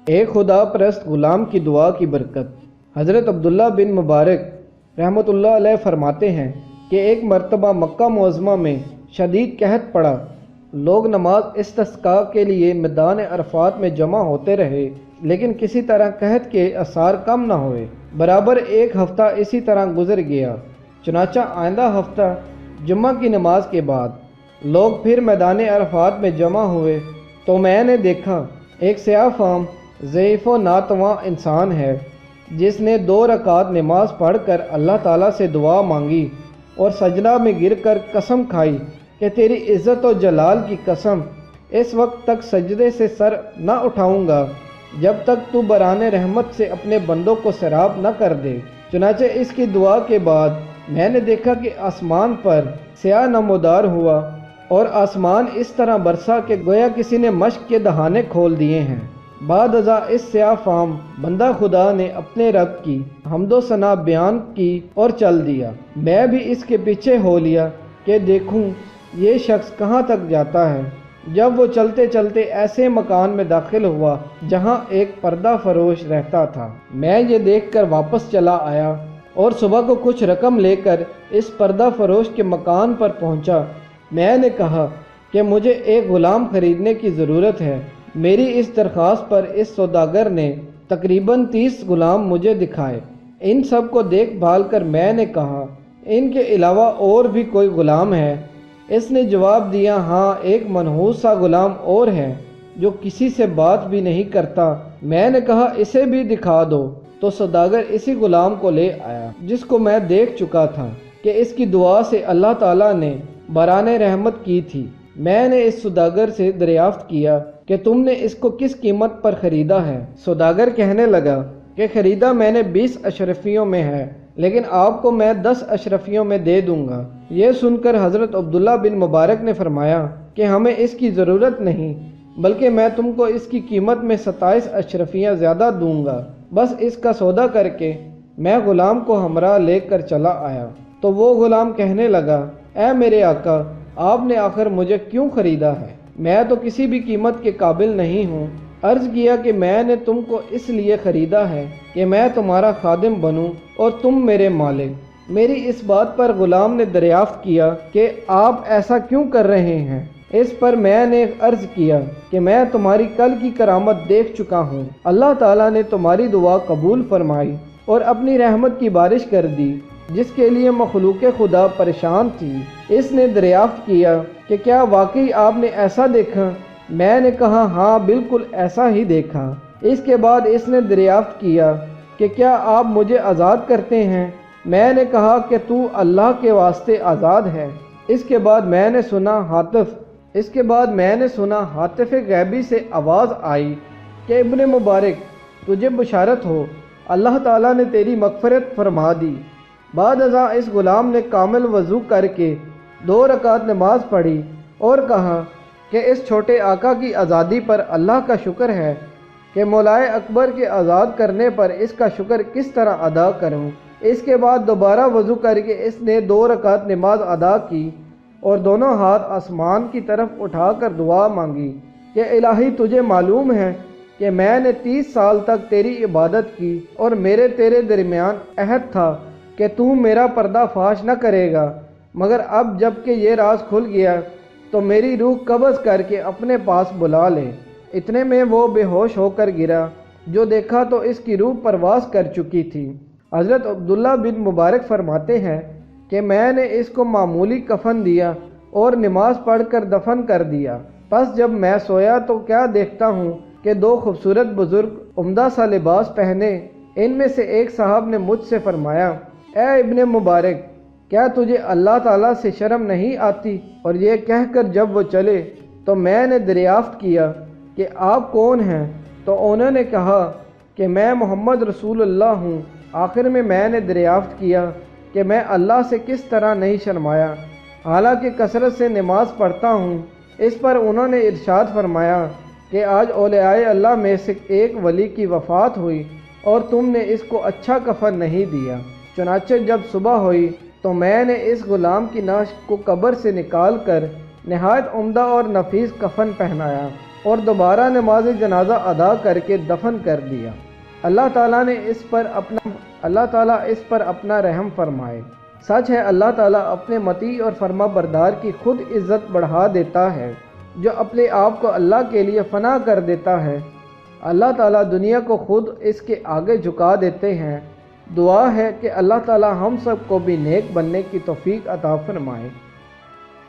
ایک خدا پرست غلام کی دعا کی برکت۔ حضرت عبداللہ بن مبارک رحمۃ اللہ علیہ فرماتے ہیں کہ ایک مرتبہ مکہ معظمہ میں شدید قحط پڑا۔ لوگ نماز استسقاء کے لیے میدان عرفات میں جمع ہوتے رہے، لیکن کسی طرح قحط کے اثار کم نہ ہوئے۔ برابر ایک ہفتہ اسی طرح گزر گیا۔ چنانچہ آئندہ ہفتہ جمعہ کی نماز کے بعد لوگ پھر میدان عرفات میں جمع ہوئے تو میں نے دیکھا ایک سیاہ فام ضعیف و ناتواں انسان ہے، جس نے 2 رکعت نماز پڑھ کر اللہ تعالیٰ سے دعا مانگی اور سجدہ میں گر کر قسم کھائی کہ تیری عزت و جلال کی قسم، اس وقت تک سجدے سے سر نہ اٹھاؤں گا جب تک تو بران رحمت سے اپنے بندوں کو سیراب نہ کر دے۔ چنانچہ اس کی دعا کے بعد میں نے دیکھا کہ آسمان پر سیاہ نمودار ہوا اور آسمان اس طرح برسا کہ گویا کسی نے مشق کے دہانے کھول دیے ہیں۔ بعد ازاں اس سیاہ فام بندہ خدا نے اپنے رب کی حمد و ثنا بیان کی اور چل دیا۔ میں بھی اس کے پیچھے ہو لیا کہ دیکھوں یہ شخص کہاں تک جاتا ہے۔ جب وہ چلتے چلتے ایسے مکان میں داخل ہوا جہاں ایک پردہ فروش رہتا تھا۔ میں یہ دیکھ کر واپس چلا آیا اور صبح کو کچھ رقم لے کر اس پردہ فروش کے مکان پر پہنچا۔ میں نے کہا کہ مجھے ایک غلام خریدنے کی ضرورت ہے۔ میری اس درخواست پر اس سوداگر نے تقریباً 30 غلام مجھے دکھائے۔ ان سب کو دیکھ بھال کر میں نے کہا ان کے علاوہ اور بھی کوئی غلام ہے؟ اس نے جواب دیا ہاں، ایک منحوس سا غلام اور ہے جو کسی سے بات بھی نہیں کرتا۔ میں نے کہا اسے بھی دکھا دو، تو سوداگر اسی غلام کو لے آیا جس کو میں دیکھ چکا تھا کہ اس کی دعا سے اللہ تعالیٰ نے بران رحمت کی تھی۔ میں نے اس سوداگر سے دریافت کیا کہ تم نے اس کو کس قیمت پر خریدا ہے؟ سوداگر کہنے لگا کہ خریدا میں نے 20 اشرفیوں میں ہے، لیکن آپ کو میں 10 اشرفیوں میں دے دوں گا۔ یہ سن کر حضرت عبداللہ بن مبارک نے فرمایا کہ ہمیں اس کی ضرورت نہیں، بلکہ میں تم کو اس کی قیمت میں 27 اشرفیاں زیادہ دوں گا، بس اس کا سودا کر کے۔ میں غلام کو ہمراہ لے کر چلا آیا تو وہ غلام کہنے لگا اے میرے آقا، آپ نے آخر مجھے کیوں خریدا ہے؟ میں تو کسی بھی قیمت کے قابل نہیں ہوں۔ عرض کیا کہ میں نے تم کو اس لیے خریدا ہے کہ میں تمہارا خادم بنوں اور تم میرے مالک۔ میری اس بات پر غلام نے دریافت کیا کہ آپ ایسا کیوں کر رہے ہیں؟ اس پر میں نے عرض کیا کہ میں تمہاری کل کی کرامت دیکھ چکا ہوں۔ اللہ تعالیٰ نے تمہاری دعا قبول فرمائی اور اپنی رحمت کی بارش کر دی، جس کے لیے مخلوق خدا پریشان تھی۔ اس نے دریافت کیا کہ کیا واقعی آپ نے ایسا دیکھا؟ میں نے کہا ہاں، بالکل ایسا ہی دیکھا۔ اس کے بعد اس نے دریافت کیا کہ کیا آپ مجھے آزاد کرتے ہیں؟ میں نے کہا کہ تو اللہ کے واسطے آزاد ہے۔ اس کے بعد میں نے سنا ہاتف غیبی سے آواز آئی کہ ابن مبارک، تجھے بشارت ہو، اللہ تعالیٰ نے تیری مغفرت فرما دی۔ بعد ازاں اس غلام نے کامل وضو کر کے 2 رکعت نماز پڑھی اور کہا کہ اس چھوٹے آقا کی آزادی پر اللہ کا شکر ہے کہ مولائے اکبر کے آزاد کرنے پر اس کا شکر کس طرح ادا کروں۔ اس کے بعد دوبارہ وضو کر کے اس نے 2 رکعت نماز ادا کی اور دونوں ہاتھ آسمان کی طرف اٹھا کر دعا مانگی کہ الہی، تجھے معلوم ہے کہ میں نے 30 سال تک تیری عبادت کی اور میرے تیرے درمیان عہد تھا کہ تو میرا پردہ فاش نہ کرے گا، مگر اب جب کہ یہ راز کھل گیا تو میری روح قبض کر کے اپنے پاس بلا لے۔ اتنے میں وہ بے ہوش ہو کر گرا، جو دیکھا تو اس کی روح پرواز کر چکی تھی۔ حضرت عبداللہ بن مبارک فرماتے ہیں کہ میں نے اس کو معمولی کفن دیا اور نماز پڑھ کر دفن کر دیا۔ پس جب میں سویا تو کیا دیکھتا ہوں کہ 2 خوبصورت بزرگ عمدہ سا لباس پہنے، ان میں سے ایک صاحب نے مجھ سے فرمایا اے ابن مبارک، کیا تجھے اللہ تعالیٰ سے شرم نہیں آتی؟ اور یہ کہہ کر جب وہ چلے تو میں نے دریافت کیا کہ آپ کون ہیں؟ تو انہوں نے کہا کہ میں محمد رسول اللہ ہوں۔ آخر میں نے دریافت کیا کہ میں اللہ سے کس طرح نہیں شرمایا، حالانکہ کثرت سے نماز پڑھتا ہوں۔ اس پر انہوں نے ارشاد فرمایا کہ آج اولیاء اللہ میں سے ایک ولی کی وفات ہوئی اور تم نے اس کو اچھا کفن نہیں دیا۔ چنانچہ جب صبح ہوئی تو میں نے اس غلام کی نعش کو قبر سے نکال کر نہایت عمدہ اور نفیس کفن پہنایا اور دوبارہ نماز جنازہ ادا کر کے دفن کر دیا۔ اللہ تعالیٰ اس پر اپنا رحم فرمائے۔ سچ ہے اللہ تعالیٰ اپنے مطیع اور فرما بردار کی خود عزت بڑھا دیتا ہے۔ جو اپنے آپ کو اللہ کے لیے فنا کر دیتا ہے، اللہ تعالیٰ دنیا کو خود اس کے آگے جھکا دیتے ہیں۔ دعا ہے کہ اللہ تعالیٰ ہم سب کو بھی نیک بننے کی توفیق عطا فرمائے۔